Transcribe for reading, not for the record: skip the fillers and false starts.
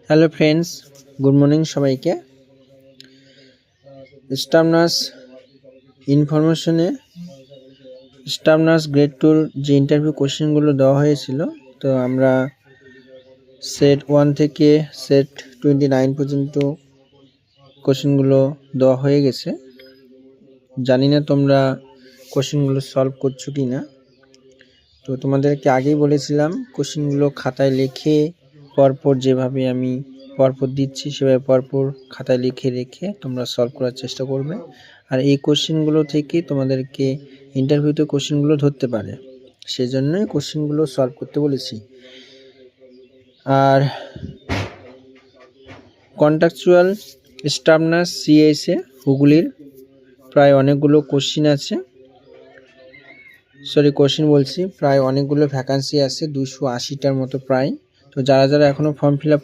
Hello friends, good morning সবাইকে। Staff nurse ইনফরমেশনে staff nurse grade 2-র যে ইন্টারভিউ কোশ্চেনগুলো দেওয়া হয়েছিল, তো আমরা সেট 1 থেকে সেট 29 পর্যন্ত কোশ্চেনগুলো দেওয়া হয়ে গেছে। জানি না তোমরা কোশ্চেনগুলো সলভ করছো কি না। তো তোমাদেরকে আগেই বলেছিলাম কোশ্চেনগুলো খাতায় লিখে পরপর যেভাবে আমি পরপর দিচ্ছি সেভাবে পরপর খাতায় লিখে রেখে তোমরা সলভ করার চেষ্টা করবে। আর এই কোশ্চেনগুলো থেকে তোমাদেরকে ইন্টারভিউতে কোশ্চেনগুলো ধরতে পারে, সেজন্যই কোশ্চেনগুলো সলভ করতে বলেছি। আর কন্ট্রাকচুয়াল স্টাফ নার্স সিএসএ হুগলির প্রায় অনেকগুলো কোশ্চেন আছে, প্রায় অনেকগুলো ভ্যাকান্সি আছে, 280টার মতো প্রায়। তো যারা যারা এখনও ফর্ম ফিল আপ